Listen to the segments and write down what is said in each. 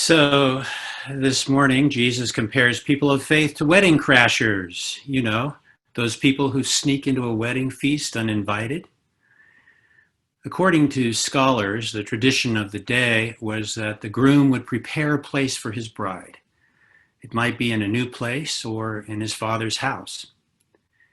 So this morning, Jesus compares people of faith to wedding crashers, those people who sneak into a wedding feast uninvited. According to scholars, the tradition of the day was that the groom would prepare a place for his bride. It might be in a new place or in his father's house.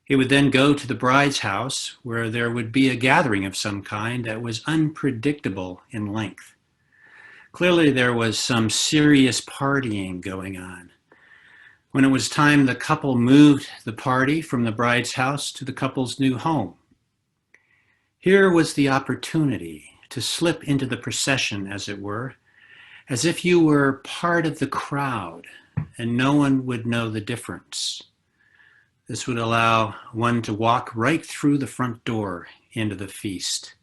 He would then go to the bride's house where there would be a gathering of some kind that was unpredictable in length. Clearly, there was some serious partying going on. When it was time, the couple moved the party from the bride's house to the couple's new home. Here was the opportunity to slip into the procession, as it were, as if you were part of the crowd and no one would know the difference. This would allow one to walk right through the front door into the feast.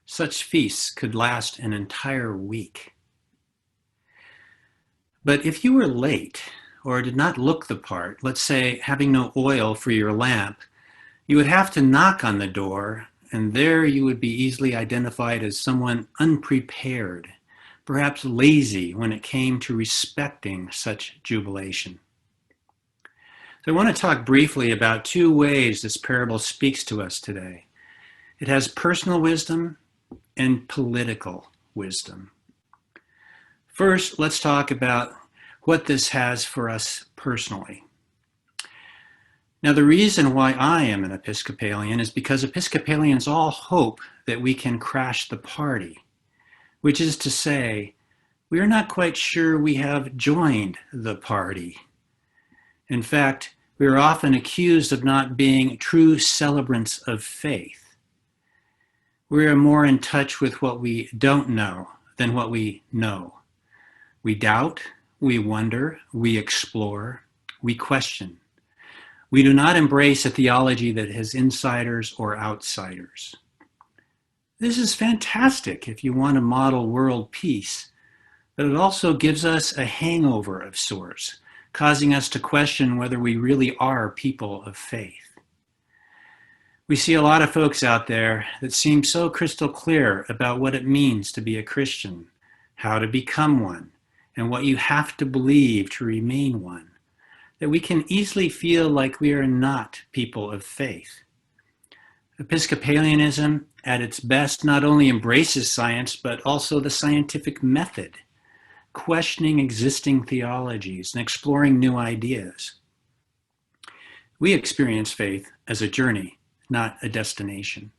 Such feasts could last an entire week. But if you were late or did not look the part, let's say having no oil for your lamp, you would have to knock on the door, and there you would be easily identified as someone unprepared, perhaps lazy when it came to respecting such jubilation. So I want to talk briefly about two ways this parable speaks to us today. It has personal wisdom and political wisdom. First, let's talk about what this has for us personally. Now, the reason why I am an Episcopalian is because Episcopalians all hope that we can crash the party, which is to say, we are not quite sure we have joined the party. In fact, we are often accused of not being true celebrants of faith. We are more in touch with what we don't know than what we know. We doubt, we wonder, we explore, we question. We do not embrace a theology that has insiders or outsiders. This is fantastic if you want to model world peace, but it also gives us a hangover of sorts, causing us to question whether we really are people of faith. We see a lot of folks out there that seem so crystal clear about what it means to be a Christian, how to become one, and what you have to believe to remain one, that we can easily feel like we are not people of faith. Episcopalianism, at its best, not only embraces science, but also the scientific method, questioning existing theologies and exploring new ideas. We experience faith as a journey, not a destination.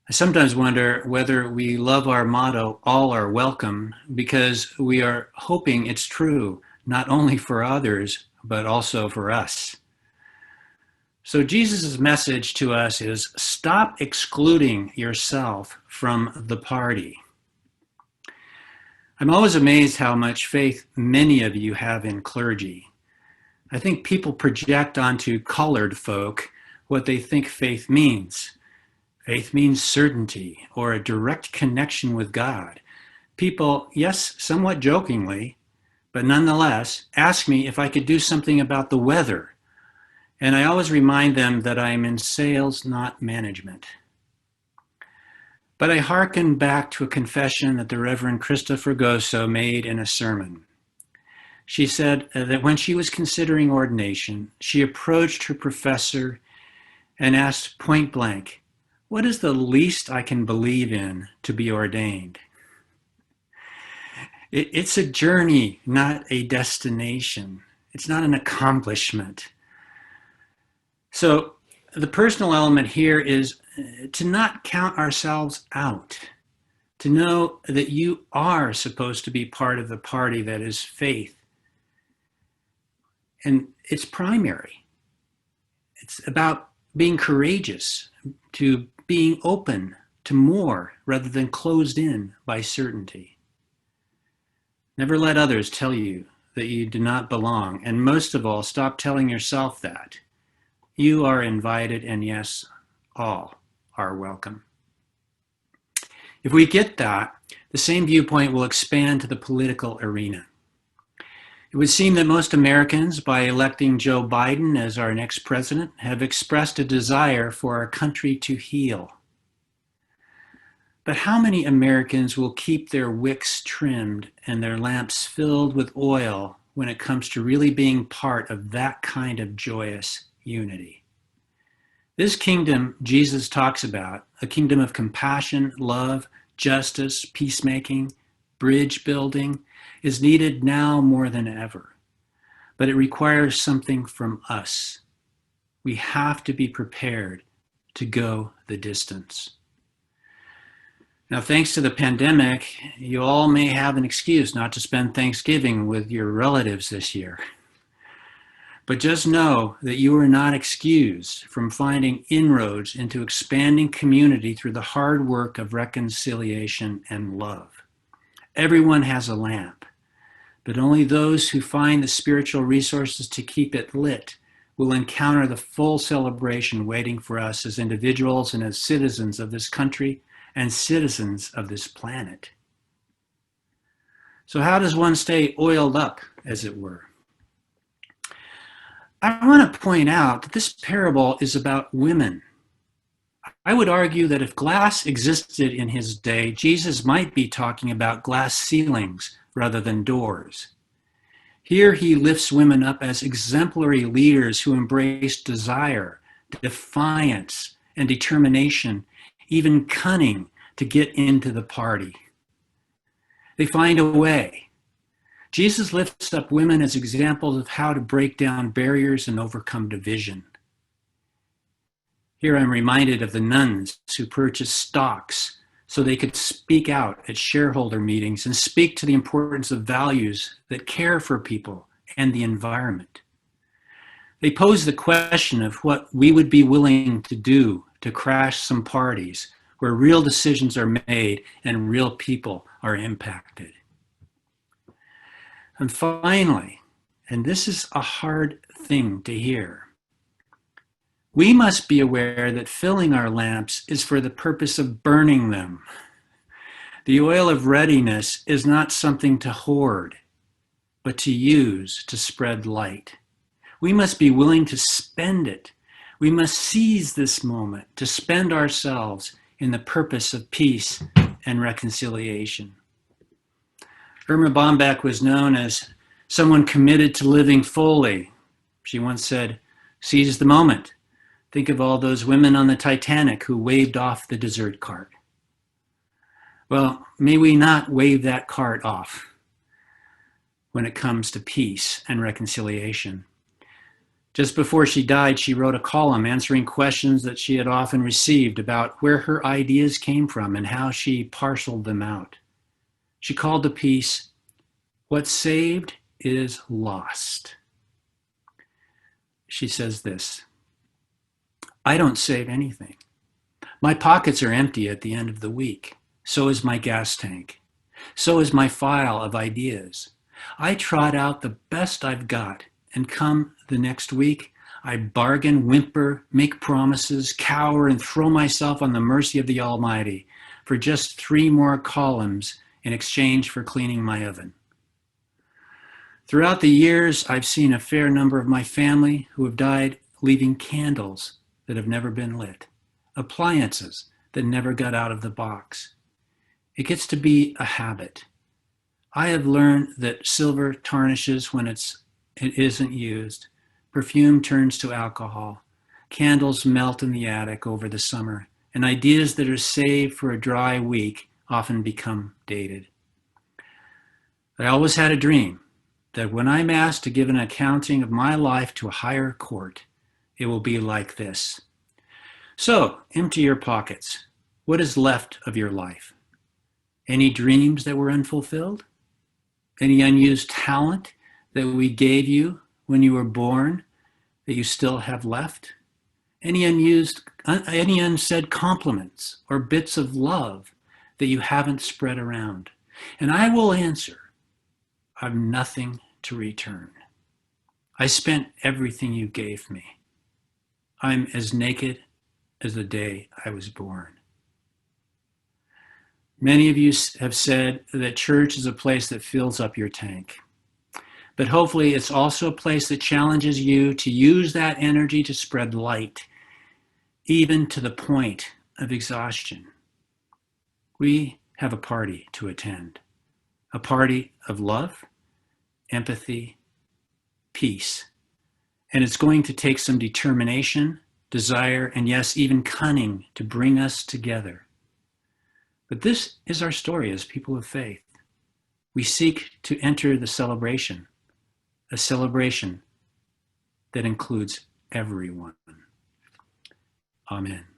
I sometimes wonder whether we love our motto, all are welcome, because we are hoping it's true, not only for others, but also for us. So Jesus' message to us is stop excluding yourself from the party. I'm always amazed how much faith many of you have in clergy. I think people project onto colored folk what they think faith means. Faith means certainty or a direct connection with God. People, yes, somewhat jokingly, but nonetheless, ask me if I could do something about the weather. And I always remind them that I am in sales, not management. But I hearken back to a confession that the Reverend Christopher Gosso made in a sermon. She said that when she was considering ordination, she approached her professor and asked point blank, "What is the least I can believe in to be ordained?" It's a journey, not a destination. It's not an accomplishment. So the personal element here is to not count ourselves out, to know that you are supposed to be part of the party that is faith. And it's primary. It's about being courageous, to being open to more rather than closed in by certainty. Never let others tell you that you do not belong, and most of all, stop telling yourself that. You are invited, and yes, all are welcome. If we get that, the same viewpoint will expand to the political arena. It would seem that most Americans, by electing Joe Biden as our next president, have expressed a desire for our country to heal. But how many Americans will keep their wicks trimmed and their lamps filled with oil when it comes to really being part of that kind of joyous unity? This kingdom Jesus talks about, a kingdom of compassion, love, justice, peacemaking, bridge building, is needed now more than ever. But it requires something from us. We have to be prepared to go the distance. Now, thanks to the pandemic, you all may have an excuse not to spend Thanksgiving with your relatives this year. But just know that you are not excused from finding inroads into expanding community through the hard work of reconciliation and love. Everyone has a lamp, but only those who find the spiritual resources to keep it lit will encounter the full celebration waiting for us as individuals and as citizens of this country and citizens of this planet. So how does one stay oiled up, as it were? I want to point out that this parable is about women. I would argue that if glass existed in his day, Jesus might be talking about glass ceilings rather than doors. Here he lifts women up as exemplary leaders who embrace desire, defiance, and determination, even cunning, to get into the party. They find a way. Jesus lifts up women as examples of how to break down barriers and overcome division. Here I'm reminded of the nuns who purchased stocks so they could speak out at shareholder meetings and speak to the importance of values that care for people and the environment. They pose the question of what we would be willing to do to crash some parties where real decisions are made and real people are impacted. And finally, and this is a hard thing to hear, we must be aware that filling our lamps is for the purpose of burning them. The oil of readiness is not something to hoard, but to use to spread light. We must be willing to spend it. We must seize this moment to spend ourselves in the purpose of peace and reconciliation. Irma Bombeck was known as someone committed to living fully. She once said, "Seize the moment. Think of all those women on the Titanic who waved off the dessert cart." Well, may we not wave that cart off when it comes to peace and reconciliation. Just before she died, she wrote a column answering questions that she had often received about where her ideas came from and how she parceled them out. She called the piece, "What's Saved is Lost." She says this, "I don't save anything. My pockets are empty at the end of the week. So is my gas tank. So is my file of ideas. I trot out the best I've got, and come the next week, I bargain, whimper, make promises, cower, and throw myself on the mercy of the Almighty for just 3 more columns in exchange for cleaning my oven." Throughout the years, I've seen a fair number of my family who have died leaving candles that have never been lit, appliances that never got out of the box. It gets to be a habit. I have learned that silver tarnishes when it isn't used. Perfume turns to alcohol. Candles melt in the attic over the summer, and ideas that are saved for a dry week often become dated. I always had a dream that when I'm asked to give an accounting of my life to a higher court, it will be like this. So, empty your pockets. What is left of your life? Any dreams that were unfulfilled? Any unused talent that we gave you when you were born that you still have left? Any unsaid compliments or bits of love that you haven't spread around? And I will answer, I've nothing to return. I spent everything you gave me. I'm as naked as the day I was born. Many of you have said that church is a place that fills up your tank. But hopefully it's also a place that challenges you to use that energy to spread light, even to the point of exhaustion. We have a party to attend, a party of love, empathy, peace. And it's going to take some determination, desire, and yes, even cunning to bring us together. But this is our story as people of faith. We seek to enter the celebration, a celebration that includes everyone. Amen.